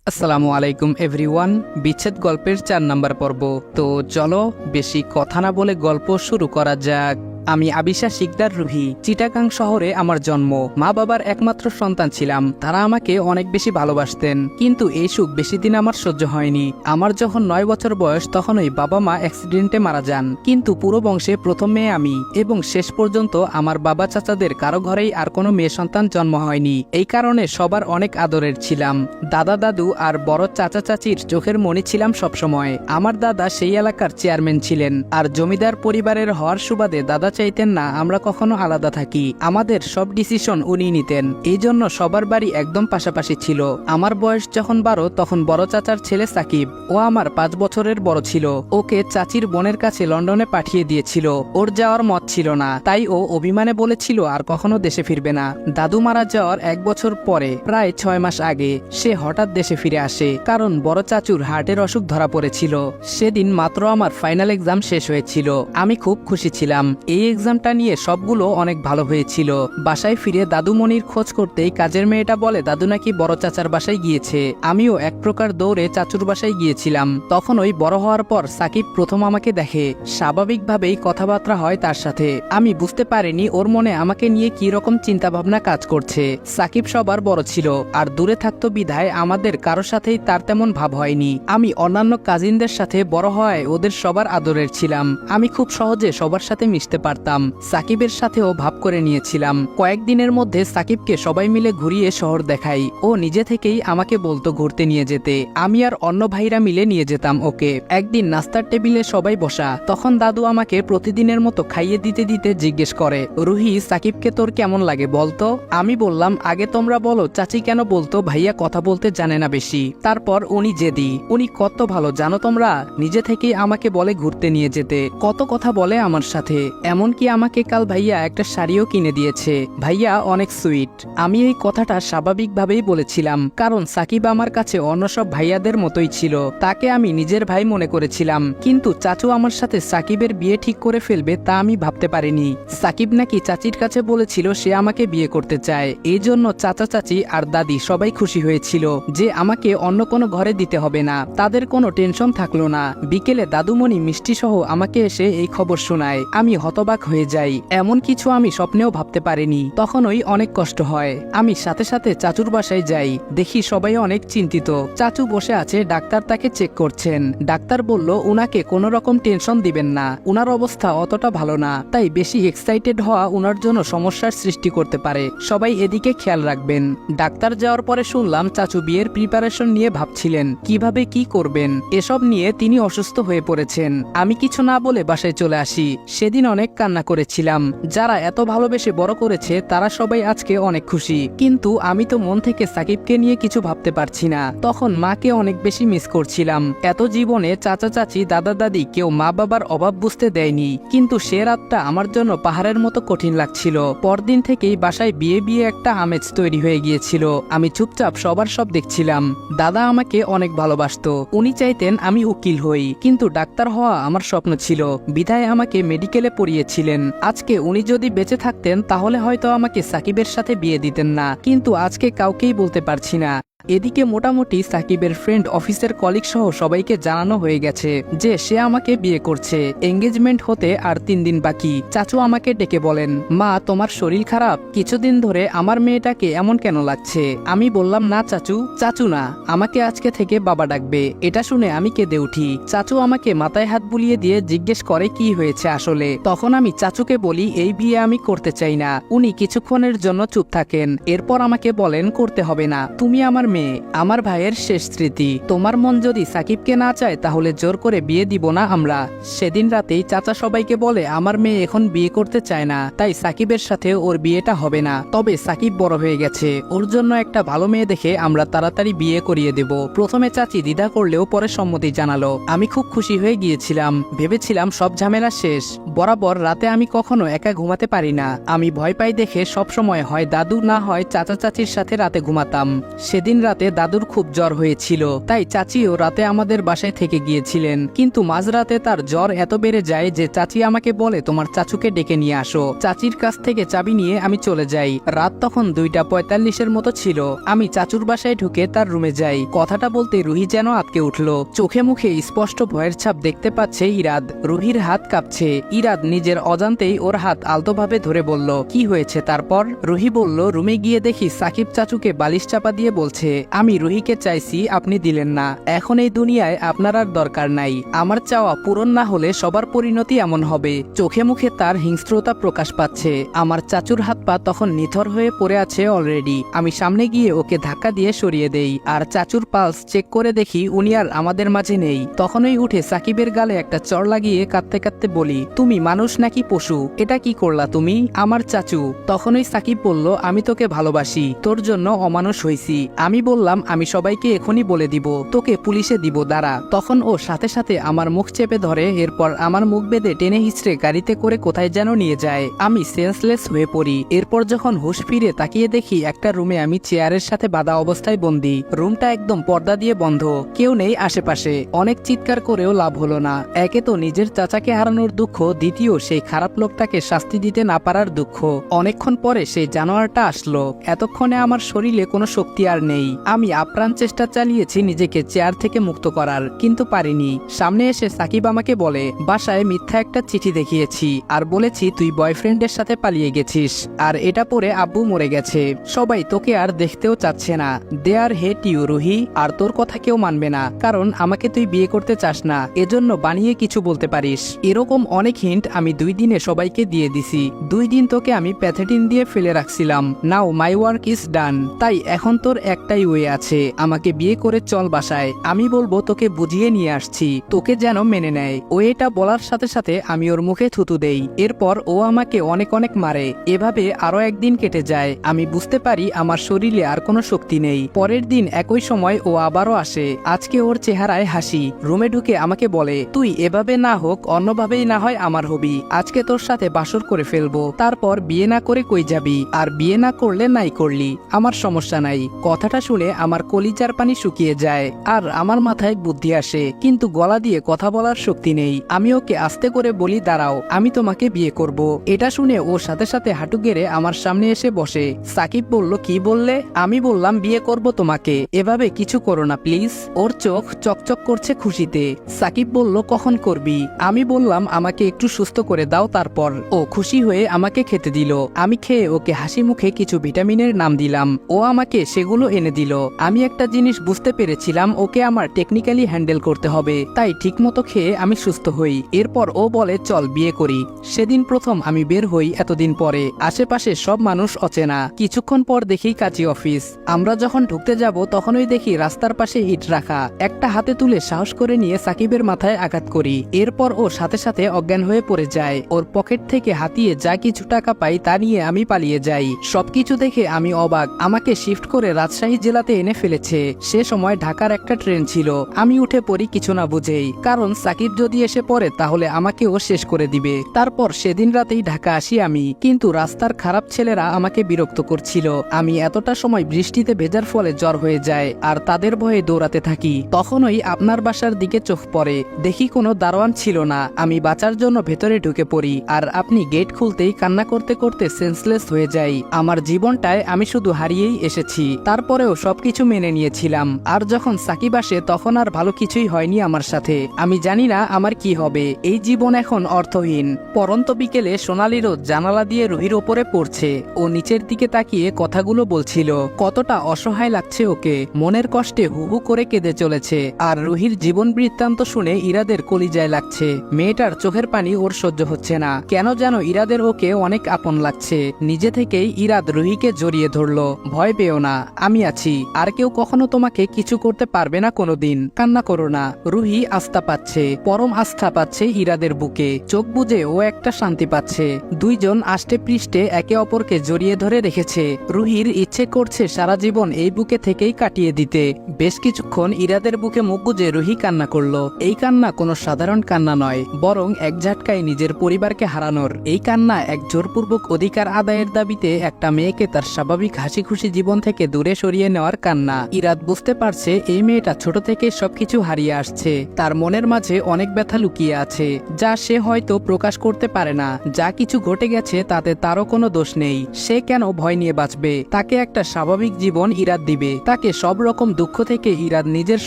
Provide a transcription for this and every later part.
আসসালামু আলাইকুম এভরিওয়ান। বিচ্ছেদ গল্পের ৪ নাম্বার পর্ব। তো চলো বেশি কথা না বলে গল্প শুরু করা যাক। আমি আবিশা শিকদার রুহি। চিটাগাং শহরে আমার জন্ম। মা বাবার একমাত্র সন্তান ছিলাম। তারা আমাকে অনেক বেশি ভালোবাসতেন, কিন্তু এই সুখ বেশি দিন আমার সহ্য হয়নি। আমার যখন ৯ বছর বয়স তখনই বাবা মা অ্যাক্সিডেন্টে মারা যান। কিন্তু পুরো বংশে প্রথম মেয়ে আমি, এবং শেষ পর্যন্ত আমার বাবা চাচাদের কারো ঘরেই আর কোনো মেয়ে সন্তান জন্ম হয়নি। এই কারণে সবার অনেক আদরের ছিলাম। দাদা দাদু আর বড় চাচা চাচির চোখের মণি ছিলাম সবসময়। আমার দাদা সেই এলাকার চেয়ারম্যান ছিলেন, আর জমিদার পরিবারের হওয়ার সুবাদে দাদা চাইতেন না আমরা কখনো আলাদা থাকি। আমাদের সব ডিসিশন উনি নিতেন, এই জন্য সবার বাড়ি একদম পাশাপাশি ছিল। আমার বয়স যখন ১২ তখন বড় চাচার ছেলে সাকিব, ও আমার ৫ বছরের বড় ছিল। ওকে চাচির বোনের কাছে লন্ডনে পাঠিয়ে দিয়েছিল। ওর যাওয়ার মত ছিল না, তাই ও অভিমানে বলেছিল আর কখনো দেশে ফিরবে না। দাদু মারা যাওয়ার ১ বছর পরে, প্রায় ৬ মাস আগে, সে হঠাৎ দেশে ফিরে আসে, কারণ বড় চাচুর হার্টের অসুখ ধরা পড়েছিল। সেদিন মাত্র আমার ফাইনাল এক্সাম শেষ হয়েছিল। আমি খুব খুশি ছিলাম। এই এক্সামটা নিয়ে সবগুলো অনেক ভালো হয়েছিল। বাসায় ফিরে দাদুমণির খোঁজ করতেই কাজের মেয়েটা বলে দাদু নাকি বড় চাচার বাসায় গিয়েছে। আমিও এক প্রকার দৌড়ে চাচুর বাসায় গিয়েছিলাম। তখন ওই বড় হওয়ার পর সাকিব প্রথম আমাকে দেখে। স্বাভাবিকভাবেই কথাবার্তা হয় তার সাথে। আমি বুঝতে পারিনি ওর মনে আমাকে নিয়ে কি রকম চিন্তা ভাবনা কাজ করছে। সাকিব সবার বড় ছিল, আর দূরে থাকতো বিধায় আমাদের কারোর সাথেই তার তেমন ভাব হয়নি। আমি অন্যান্য কাজিনদের সাথে বড় হওয়ায় ওদের সবার আদরের ছিলাম। আমি খুব সহজে সবার সাথে মিশতে পারতাম। সাকিবের সাথেও ভাব করে নিয়েছিলাম। কয়েকদিনের মধ্যে সাকিবকে সবাই মিলে ঘুরিয়ে শহর দেখাই। ও নিজে থেকেই আমাকে বলতো ঘুরতে নিয়ে যেতে। আমি আর অন্য ভাইরা মিলে নিয়ে যেতাম ওকে। একদিন নাস্তার টেবিলে সবাই বসা, তখন দাদু আমাকে প্রতিদিনের মতো খাইয়ে দিতে দিতে জিজ্ঞেস করে, রুহি, সাকিবকে তোর কেমন লাগে বলতো? আমি বললাম, আগে তোমরা বলো। চাচি কেন বলতো ভাইয়া কথা বলতে জানে না বেশি। তারপর উনি জেদি। উনি কত ভালো জানো তোমরা, নিজে থেকেই আমাকে বলে ঘুরতে নিয়ে যেতে, কত কথা বলে আমার সাথে। এমনকি আমাকে কাল ভাইয়া একটা শাড়িও কিনে দিয়েছে। ভাইয়া অনেক সুইট। আমি এই কথাটা স্বাভাবিকভাবেই বলেছিলাম, কারণ সাকিব আমার কাছে অন্য সব ভাইয়াদের মতোই ছিল। তাকে আমি নিজের ভাই মনে করেছিলাম। কিন্তু চাচু আমার সাথে সাকিবের বিয়ে ঠিক করে ফেলবে তা আমি ভাবতে পারিনি। সাকিব নাকি চাচির কাছে বলেছিল সে আমাকে বিয়ে করতে চায়। এই জন্য চাচা চাচি আর দাদি সবাই খুশি হয়েছিল যে আমাকে অন্য কোনো ঘরে দিতে হবে না। তাদের কোনো টেনশন থাকলো না। বিকেলে দাদুমণি মিষ্টি সহ আমাকে এসে এই খবর শোনায়। আমি হতবাক হয়ে যাই। এমন কিছু আমি স্বপ্নেও ভাবতে পারিনি। তখনই অনেক কষ্ট হয়। আমি সাথে সাথে চাচুর বাসায় যাই। দেখি সবাই অনেক চিন্তিত। চাচু বসে আছে, ডাক্তার তাকে চেক করছেন। ডাক্তার বলল উনাকে কোনো রকম টেনশন দিবেন না, উনার অবস্থা অতটা ভালো না, তাই বেশি এক্সাইটেড হওয়া উনার জন্য সমস্যার সৃষ্টি করতে পারে। সবাই এদিকে খেয়াল রাখবেন। ডাক্তার যাওয়ার পরে শুনলাম চাচু বিয়ের প্রিপারেশন নিয়ে ভাবছিলেন কিভাবে কি করবেন। এসব নিয়ে তিনি অসুস্থ হয়ে পড়েছেন। আমি কিছু না বলে বাসায় চলে আসি। সেদিন অনেক কান্না করেছিলাম। যারা এত ভালোবেসে বড় করেছে তারা সবাই আজকে অনেক খুশি, কিন্তু আমি তো মন থেকে সাকিবকে নিয়ে কিছু ভাবতে পারছি না। তখন মাকে অনেক বেশি মিস করছিলাম। এত জীবনে চাচা চাচি দাদা দাদি কেউ মা বাবার অভাব বুঝতে দেয়নি, কিন্তু সে রাতটা আমার জন্য পাহাড়ের মতো কঠিন লাগছিল। পরদিন থেকেই বাসায় বিয়ে বিয়ে একটা আমেজ তৈরি হয়ে গিয়েছিল। আমি চুপচাপ সবার সব দেখছিলাম। দাদা আমাকে অনেক ভালোবাসতো। উনি চাইতেন আমি উকিল হই, কিন্তু ডাক্তার হওয়া আমার স্বপ্ন ছিল বিধায় আমাকে মেডিকেলে পড়িয়েছিলেন। আজকে উনি যদি বেঁচে থাকতেন তাহলে হয়তো আমাকে সাকিবের সাথে বিয়ে দিতেন না, কিন্তু আজকে কাউকেই বলতে পারছি না। এদিকে মোটামুটি সাকিবের ফ্রেন্ড, অফিসের কলিগ সহ সবাইকে জানানো হয়ে গেছে যে সে আমাকে বিয়ে করছে। এঙ্গেজমেন্ট হতে আর ৩ দিন বাকি। চাচু আমাকে ডেকে বলেন, মা, তোমার শরীর খারাপ? কিছুদিন ধরে আমার মেয়েটাকে এমন কেন লাগছে? আমি বললাম, না চাচু, চাচু না, আমাকে আজকে থেকে বাবা ডাকবে। এটা শুনে আমি কেঁদে উঠি। চাচু আমাকে মাথায় হাত বুলিয়ে দিয়ে জিজ্ঞেস করে কি হয়েছে আসলে। তখন আমি চাচুকে বলি এই বিয়ে আমি করতে চাই না। উনি কিছুক্ষণের জন্য চুপ থাকেন। এরপর আমাকে বলেন, করতে হবে না, তুমি আমার মেয়ে, আমার ভাইয়ের শেষ স্মৃতি। তোমার মন যদি সাকিবকে না চায় তাহলে জোর করে বিয়ে দিব না আমরা। সেদিন রাতেই চাচা সবাইকে বলে আমার মেয়ে এখন বিয়ে করতে চায় না, তাই সাকিবের সাথে ওর বিয়েটা হবে না। তবে সাকিব বড় হয়ে গেছে, ওর জন্য একটা ভালো মেয়ে দেখে আমরা তাড়াতাড়ি বিয়ে করিয়ে দেব। প্রথমে চাচি দ্বিধা করলেও পরে সম্মতি জানালো। আমি খুব খুশি হয়ে গিয়েছিলাম। ভেবেছিলাম সব ঝামেলা শেষ। বরাবর রাতে আমি কখনো একা ঘুমাতে পারি না। আমি ভয় পাই দেখে সব সময় হয় দাদু না হয় চাচা চাচির সাথে রাতে ঘুমাতাম। সেদিন রাতে দাদুর খুব জ্বর হয়েছিল, তাই চাচিও রাতে আমাদের বাসায় থেকে গিয়েছিলেন। কিন্তু মাঝরাতে তার জ্বর এত বেড়ে যায় যে চাচি আমাকে বলে তোমার চাচুকে ডেকে নিয়ে আসো। চাচির কাছ থেকে চাবি নিয়ে আমি চলে যাই। রাত তখন 2:45 মতো ছিল। আমি চাচুর বাসায় ঢুকে তার রুমে যাই। কথাটা বলতে রুহি যেন আটকে উঠল। চোখে মুখে স্পষ্ট ভয়ের ছাপ দেখতে পাচ্ছে ইরাদ। রুহির হাত কাঁপছে। ইরাদ নিজের অজান্তেই ওর হাত আলতোভাবে ধরে বলল, কি হয়েছে তারপর? রুহি বলল, রুমে গিয়ে দেখি সাকিব চাচুকে বালিশ চাপা দিয়ে বলছে, আমি রুহিকে চাইছি, আপনি দিলেন না। এখন এই দুনিয়ায় আপনার আর দরকার নাই। আমার চাওয়া পূরণ না হলে সবার পরিণতি এমন হবে। চোখে মুখে তার হিংস্রতা প্রকাশ পাচ্ছে। আমার চাচুর হাত পা তখন নিথর হয়ে পড়ে আছে অলরেডি। আমি সামনে গিয়ে ওকে ধাক্কা দিয়ে সরিয়ে দেই। আর চাচুর পালস চেক করে দেখি উনি আর আমাদের মাঝে নেই। তখনই উঠে সাকিবের গালে একটা চড় লাগিয়ে কাঁদতে কাঁদতে বলি, তুমি মানুষ নাকি পশু? এটা কি করলা তুমি? আমার চাচু। তখনই সাকিব বলল, আমি তোকে ভালোবাসি, তোর জন্য অমানুষ হইছি। আমি বললাম, আমি সবাইকে এখনই বলে দিব, তোকে পুলিশে দিব, দাঁড়া। তখন ও সাথে সাথে আমার মুখ চেপে ধরে, এরপর আমার মুখ বেঁধে টেনে হিচড়ে গাড়িতে করে কোথায় যেন নিয়ে যায়। আমি সেন্সলেস হয়ে পড়ি। এরপর যখন হুঁশ ফিরে তাকিয়ে দেখি একটা রুমে আমি চেয়ারের সাথে বাঁধা অবস্থায় বন্দি। রুমটা একদম পর্দা দিয়ে বন্ধ, কেউ নেই আশেপাশে। অনেক চিৎকার করেও লাভ হলো না। একে তো নিজের চাচাকে হারানোর দুঃখ, দ্বিতীয় সেই খারাপ লোকটাকে শাস্তি দিতে না পারার দুঃখ। অনেকক্ষণ পরে সেই জানোয়ারটা আসলো। এতক্ষণে আমার শরীরে কোনো শক্তি আর নেই। আমি আপ্রাণ চেষ্টা চালিয়েছি নিজেকে চেয়ার থেকে মুক্ত করার, কিন্তু পারিনি। সামনে এসে সাকিব আমাকে বলে, বাসায় মিথ্যা একটা চিঠি দেখিয়েছি আর বলেছি তুই বয়ফ্রেন্ডের সাথে পালিয়ে গেছিস, আর এটা পরে আব্বু মরে গেছে। সবাই তোকে আর দেখতেও চাচ্ছে না। দে আর হেট ইউ রুহি। আর তোর কথা কেউ মানবে না, কারণ আমাকে তুই বিয়ে করতে চাস না, এজন্য বানিয়ে কিছু বলতে পারিস। এরকম অনেক হিন্ট আমি 2 দিনে সবাইকে দিয়ে দিছি। 2 দিন তোকে আমি প্যাথেটিন দিয়ে ফেলে রাখছিলাম। নাও মাই ওয়ার্ক ইজ ডান। তাই এখন তোর একটাই ওয়ে আছে, আমাকে বিয়ে করে চল বাসায়। আমি বলবো তোকে বুঝিয়ে নিয়ে আসছি, তোকে যেন মেনে নেয়। ও এটা বলার সাথে সাথে আমি ওর মুখে থুতু দেই। এরপর ও আমাকে অনেক অনেক মারে। এভাবে আরো একদিন কেটে যায়। আমি বুঝতে পারি আমার শরীরে আর কোনো শক্তি নেই। পরের দিন একই সময় ও আবারও আসে। আজকে ওর চেহারায় হাসি। রুমে ঢুকে আমাকে বলে, তুই এভাবে না হোক অন্যভাবেই না হয় আমার হবি। আজকে তোর সাথে বাসর করে ফেলবো, তারপর বিয়ে না করে কই যাবি? আর বিয়ে না করলে নাই করলি, আমার সমস্যা নাই। কথাটা শুনে আমার কলিজার পানি শুকিয়ে যায় আর আমার মাথায় বুদ্ধি আসে, কিন্তু গলা দিয়ে কথা বলার শক্তি নেই। আমি ওকে আস্তে করে বলি, দাঁড়াও, আমি তোমাকে বিয়ে করব। এটা শুনে ও সাথে সাথে হাঁটু গেড়ে আমার সামনে এসে বসে। সাকিব বলল, কি বললে? আমি বললাম, বিয়ে করব তোমাকে, এভাবে কিছু করো না প্লিজ। ওর চোখ চকচক করছে খুশিতে। সাকিব বলল, কখন করবি? আমি বললাম, আমাকে একটু সুস্থ করে দাও, তারপর। ও খুশি হয়ে আমাকে খেতে দিল। আমি খেয়ে ওকে হাসি মুখে কিছু ভিটামিনের নাম দিলাম। ও আমাকে সেগুলো এনে দিল। আমি একটা জিনিস বুঝতে পেরেছিলাম, ওকে আমার টেকনিক্যালি হ্যান্ডেল করতে হবে, তাই ঠিকমতো খেয়ে আমি সুস্থ হই। এরপর ও বলে, চল বিয়ে করি। সেদিন প্রথম আমি বের হই এতদিন পরে। আশেপাশে সব মানুষ অচেনা। কিছুক্ষণ পর দেখি কাজী অফিস। আমরা যখন ঢুকতে যাব তখনই দেখি রাস্তার পাশে ইট রাখা। একটা হাতে তুলে সাহস করে নিয়ে সাকিবের মাথায় আঘাত করি। এরপর ও সাথে সাথে অজ্ঞান হয়ে পড়ে যায়। ওর পকেট থেকে হাতিয়ে যা কিছু টাকা পাই তা নিয়ে আমি পালিয়ে যাই। সবকিছু দেখে আমি অবাক। আমাকে শিফট করে রাজশাহী জেলাতে এনে ফেলেছে। সে সময় ঢাকার একটা ট্রেন ছিল। আমি উঠে পড়ি কিছু না বুঝেই, কারণ সাকিব যদি এসে পড়ে তাহলে আমাকেও শেষ করে দিবে। তারপর সেদিন রাতেই ঢাকা আসি আমি। কিন্তু রাস্তার খারাপ ছেলেরা আমাকে বিরক্ত করছিল। আমি এতটা সময় বৃষ্টিতে ভেজার ফলে জ্বর হয়ে যায় আর তাদের ভয়ে দৌড়াতে থাকি। তখনই আপনার বাসার দিকে চোখ পড়ে। দেখি কোনো দারোয়ান ছিল না। আমি বাঁচার জন্য ভেতরে ঢুকে পড়ি আর আপনি গেট খুলতেই কান্না করতে করতে সেন্সলেস হয়ে যাই। আমার জীবনটায় আমি শুধু হারিয়েই এসেছি। তারপরেও সবকিছু মেনে নিয়েছিলাম। আর যখন সাকিব আসে তখন আর ভালো কিছুই হয়নি আমার সাথে। আমি জানি না আমার কি হবে। এই জীবন এখন অর্থহীন। পরন্ত বিকেলে সোনালি রোদ জানালা দিয়ে রুহির ওপরে পড়ছে। ও নিচের দিকে তাকিয়ে কথাগুলো বলছিল। কতটা অসহায় লাগছে ওকে। মনের কষ্টে হু হু করে কেঁদে চলেছে। আর রুহির জীবন বৃত্তান্ত শুনে ইরাদের কলিজায় লাগছে। মেয়েটার চোখের পানি ওর সহ্য হচ্ছে না। কেন যেন ইরাদের ওকে অনেক আপন লাগছে। নিজে থেকেই ইরাদ রুহিকে জড়িয়ে ধরলো। ভয় পেও না, আমি আছি। আর কেউ কখনো তোমাকে কিছু করতে পারবে না কোনোদিন। কান্না করো না। রুহি আস্থা পাচ্ছে, পরম আস্থা পাচ্ছে ইরাদের বুকে। চোখ বুজে ও একটা শান্তি পাচ্ছে। দুইজন আষ্টে পৃষ্ঠে একে অপরকে জড়িয়ে ধরে রেখেছে। রুহির ইচ্ছে করছে সারা জীবন এই বুকে থেকেই কাটিয়ে দিতে। বেশ কিছুক্ষণ ইরাদের বুকে মুখ গুজে রুহি কান্না করলো। এই কান্না কোনো সাধারণ কান্না নয়, বরং এক ঝাটকায় নিজের পরিবারকে হারানোর। এই কান্না এক জোরপূর্বক অধিকার আদায়ের দাবিতে একটা মেয়েকে তার স্বাভাবিক হাসি খুশি জীবন থেকে দূরে সরিয়ে নেওয়ার কান্না। ইরাদ বুঝতে পারছে এই মেয়েটা ছোট থেকে সবকিছু হারিয়ে আসছে, তার মনের মাঝে অনেক ব্যথা লুকিয়ে আছে যা সে হয়তো প্রকাশ করতে পারে না। যা কিছু ঘটে গেছে তাতে তারও কোনো দোষ নেই, সে কেন ভয় নিয়ে বাঁচবে? তাকে একটা স্বাভাবিক জীবন ইরাদ দিবে, তাকে সব রকম দুঃখ থেকে ইরাদ নিজের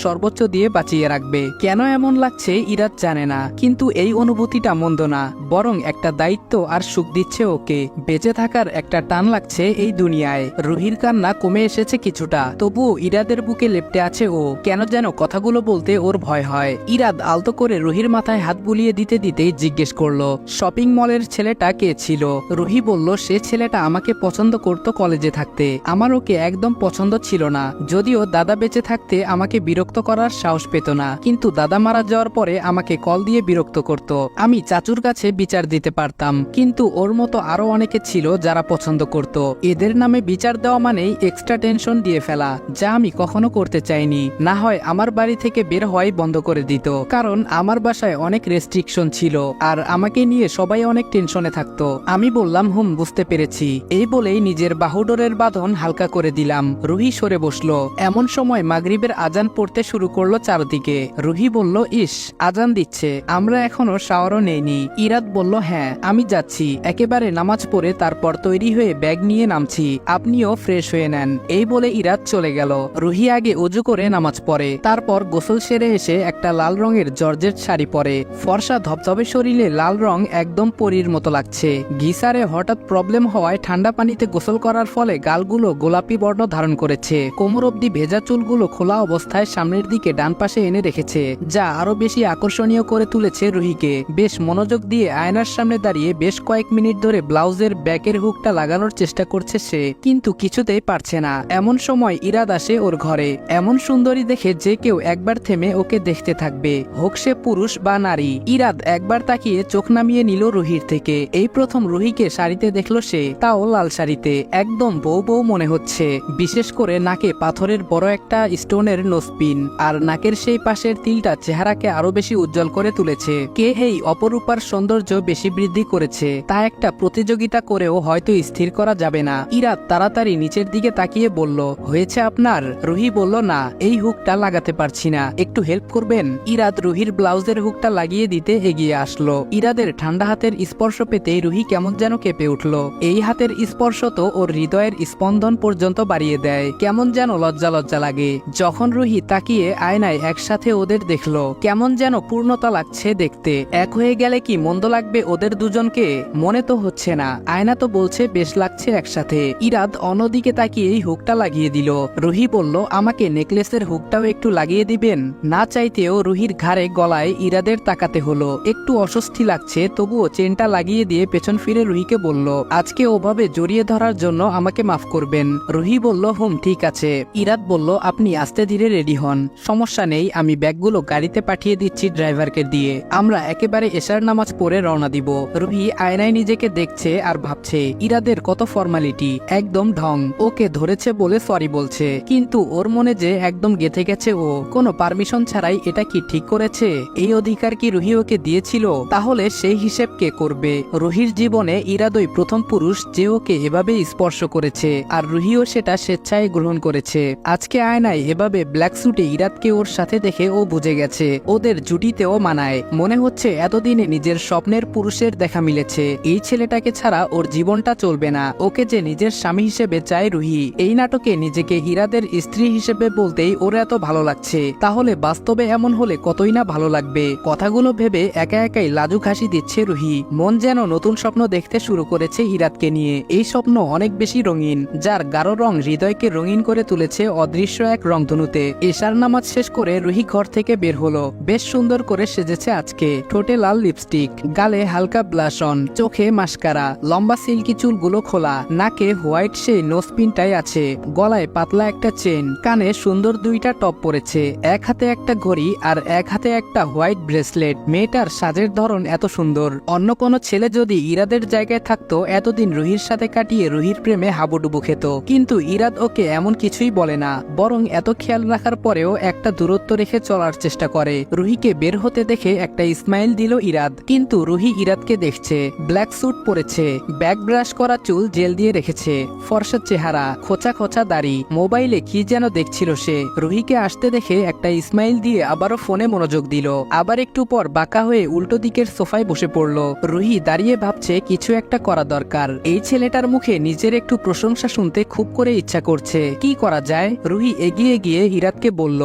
সর্বোচ্চ দিয়ে বাঁচিয়ে রাখবে। কেন এমন লাগছে ইরাদ জানে না, কিন্তু এই অনুভূতিটা মন্দ না, বরং একটা দায়িত্ব আর সুখ দিচ্ছে ওকে। বেঁচে থাকার একটা টান লাগছে এই দুনিয়ায়। রুহির কান্না কমে এসেছে কিছুটা, তবুও ইরাদের বুকে লেপ্টে আছে ও। কেন যেন কথাগুলো বলতে ওর ভয় হয়। ইরাদ আলতো করে রুহির মাথায় হাত বুলিয়ে দিতে দিতেই জিজ্ঞেস করলো, শপিং মলের ছেলেটা কে ছিল? রুহি বলল, সে ছেলেটা আমাকে পছন্দ করতো কলেজে থাকতে, আমার ওকে একদম পছন্দ ছিল না। যদিও দাদা বেঁচে থাকতে আমাকে বিরক্ত করার সাহস পেত না, কিন্তু দাদা মারা যাওয়ার পরে আমাকে কল দিয়ে বিরক্ত করত। আমি চাচুর কাছে বিচার দিতে পারতাম, কিন্তু ওর মতো আরো অনেকে ছিল যারা পছন্দ করত। এদের নামে বিচার দেওয়া মানেই এক্সট্রা টেনশন দিয়ে ফেলা, যা আমি কখনো করতে চাইনি। না হয় আমার বাড়ি থেকে বের হওয়াই বন্ধ করে দিত, কারণ আমার বাসায় অনেক রেস্ট্রিকশন ছিল আর আমাকে নিয়ে সবাই অনেক টেনশনে থাকতো। আমি বললাম, বুঝতে পেরেছি। এই বলেই নিজের বাহুডোরের বাঁধন হালকা করে দিলাম। রুহি সরে বসলো। এমন সময় মাগরিবের আজান পড়তে শুরু করলো চারদিকে। রুহি বলল, ইস, আজান দিচ্ছে, আমরা এখনো শাওয়ারও নেইনি। ইরাদ বলল, হ্যাঁ আমি যাচ্ছি, একেবারে নামাজ পড়ে তারপর তৈরি হয়ে ব্যাগ নিয়ে নামছি, আপনিও ফ্রেশ হয়ে নেন। এই বলে ইরাদ চলে গেল। রুহি আগে অজু করে নামাজ পড়ে, তারপর গোসল সেরে এসে একটা লাল রঙের জর্জেট শাড়ি পরে। ফর্সা ধবধবে শরীরে লাল রং একদম পরীর মতো লাগছে। গিসারে হঠাৎ প্রবলেম হওয়ায় ঠান্ডা পানিতে গোসল করার ফলে গালগুলো গোলাপি বর্ণ ধারণ করেছে। কোমর অব্দি ভেজা চুলগুলো খোলা অবস্থায় সামনের দিকে ডান পাশে এনে রেখেছে, যা আরো বেশি আকর্ষণীয় করে তুলেছে রুহিকে। বেশ মনোযোগ দিয়ে আয়নার সামনে দাঁড়িয়ে বেশ কয়েক মিনিট ধরে ব্লাউজের ব্যাকের হুকটা লাগানোর চেষ্টা করছে সে, কিন্তু কিছুতেই পারছে না। এমন সময় ইরাদ আসে ওর ঘরে। এমন সুন্দরী দেখে যে কেউ একবার থেমে ওকে দেখতে থাকবে, হোক সে পুরুষ বা নারী। ইরাদ একবার তাকিয়ে চোখ নামিয়ে নিল রুহির থেকে। এই প্রথম রুহিকে শাড়িতে দেখলো সে, তাও লাল শাড়িতে। একদম বউ বউ মনে হচ্ছে, বিশেষ করে নাকে পাথরের বড় একটা স্টোনের নোজপিন, আর নাকের সেই পাশের তিলটা চেহারাকে আরো বেশি উজ্জ্বল করে তুলেছে। কে এই অপরূপার সৌন্দর্য বেশি বৃদ্ধি করেছে তা একটা প্রতিযোগিতা করেও হয়তো স্থির করা যাবে না। ইরাদ তাড়াতাড়ি নিচের দিকে তাকিয়ে বলল, হয়েছে আপনার? রুহি বলল, না, এই হুকটা লাগাতে পারছি না, একটু হেল্প করবেন? ইরাদ রুহির ব্লাউজের হুকটা লাগিয়ে দিতে এগিয়ে আসলো। ইরাদের ঠান্ডা হাতের স্পর্শ পেতে রুহি কেমন যেন কেঁপে উঠল। এই হাতের স্পর্শ তো ওর হৃদয়ের স্পন্দন পর্যন্ত বাড়িয়ে দেয়। কেমন যেন লজ্জা লজ্জা লাগে। যখন রুহি তাকিয়ে আয়নায় একসাথে ওদের দেখলো, কেমন যেন পূর্ণতা লাগছে দেখতে। এক হয়ে গেলে কি মন্দ লাগবে ওদের দুজনকে? মনে তো হচ্ছে না, আয়না তো বলছে বেশ লাগছে একসাথে। ইরাদ অন্যদিকে তাকিয়েই হুকটা লাগিয়ে দিল। রুহি বলল, আমাকে নেকলেসের হুকটাও একটু লাগিয়ে দিবেন? না চাইতেও রুহির ঘাড়ে গলায় ইরাদের তাকাতে হলো। একটু অস্বস্তি লাগছে, তবুও চেনটা লাগিয়ে দিয়ে পেছন ফিরে রুহিকে বলল, আজকে ওভাবে জড়িয়ে ধরার জন্য আমাকে মাফ করবেন। রুহি বলল, ঠিক আছে। ইরাদ বলল, আপনি আস্তে ধীরে রেডি হন, সমস্যা নেই, আমি ব্যাগগুলো গাড়িতে পাঠিয়ে দিচ্ছি ড্রাইভারকে দিয়ে, আমরা একেবারে এশার নামাজ পড়ে রওনা দিব। রুহি আয়নায় নিজেকে দেখছে আর ভাবছে, ইরাদের কত ফর্মালিটি, একদম ঢং। ওকে ধরেছে বলে সরি বলছে, কিন্তু ওর মনে যে একদম গেঁথে গেছে ও। কোনো পারমিশন ছাড়াই এটা কি ঠিক করেছে? এই অধিকার কি রুহি ওকে দিয়েছিল? তাহলে সেই হিসেব কে করবে? রুহির জীবনে ইরাদই প্রথম পুরুষ যে ওকে এভাবে স্পর্শ করেছে, আর রুহিও সেটা স্বেচ্ছায় গ্রহণ করেছে। আজকে আয়নায় এভাবে ব্ল্যাক স্যুটে ইরাদকে ওর সাথে দেখে ও বুঝে গেছে ওদের জুটিতেও মানায়। মনে হচ্ছে এতদিনে নিজের স্বপ্নের পুরুষের দেখা মিলেছে। এই ছেলেটাকে ছাড়া ওর জীবনটা চলবে না। ওকে যে নিজের স্বামী হিসেবে চায় রুহি। এই নাটকে নিজেকে ইরাদের স্ত্রী হিসেবে বলতেই ওর এত ভালো লাগছে, তাহলে বাস্তবে এমন হলে কতই না ভালো লাগবে। কথাগুলো ভেবে একা একাই লাজুক হাসি দিচ্ছে রুহি। মন যেন নতুন স্বপ্ন দেখতে শুরু করেছে ইরাদকে নিয়ে। এই স্বপ্ন অনেক বেশি রঙিন, যার গাঢ় রং হৃদয়কে রঙিন করে তুলেছে অদৃশ্য এক রংধনুতে। এশার নামাজ শেষ করে রুহি ঘর থেকে বের হলো। বেশ সুন্দর করে সেজেছে আজকে। ঠোঁটে লাল লিপস্টিক, গালে হালকা ব্লাশ অন, চোখে মাস্কারা, লম্বা সিল্কি চুলগুলো খোলা, নাকে হোয়াইট সেই নোজপিনটাই আছে, গলায় পাতলা একটা চেন, কানে সুন্দর দুইটা টপ পরেছে, এক হাতে একটা ঘড়ি আর এক হাতে একটা হোয়াইট ব্রেসলেট। মেয়েটার সাজের ধরন এত সুন্দর। অন্য কোনো ছেলে যদি ইরাদের জায়গায় থাকতো এতদিন রুহির সাথে কাটিয়ে রুহির প্রেমে হাবুডুবু খেত, কিন্তু ইরাদ ওকে এমন কিছুই বলে না, বরং এত খেয়াল রাখার পরেও একটা দূরত্ব রেখে চলার চেষ্টা করে। রুহিকে বের হতে দেখে একটা স্মাইল দিল ইরাদ, কিন্তু রুহি ইরাদকে দেখছে। ব্ল্যাক স্যুট পরেছে, ব্যাক ব্রাশ করা চুল জেল দিয়ে রেখেছে, ফর্সা চেহারা, খোঁচা খোঁচা দাড়ি। পারি। মোবাইলে কি যেন দেখছিল সে। রুহিকে আসতে দেখে একটা স্মাইল দিয়ে আবারও ফোনে মনোযোগ দিল। আবার একটু পর বাঁকা হয়ে উল্টো দিকের সোফায় বসে পড়ল। রুহি দাঁড়িয়ে ভাবছে কিছু একটা করা দরকার। এই ছেলেটার মুখে নিজের একটু প্রশংসা শুনতে খুব করে ইচ্ছা করছে। কি করা যায়? রুহি এগিয়ে গিয়ে ইরাতকে বলল,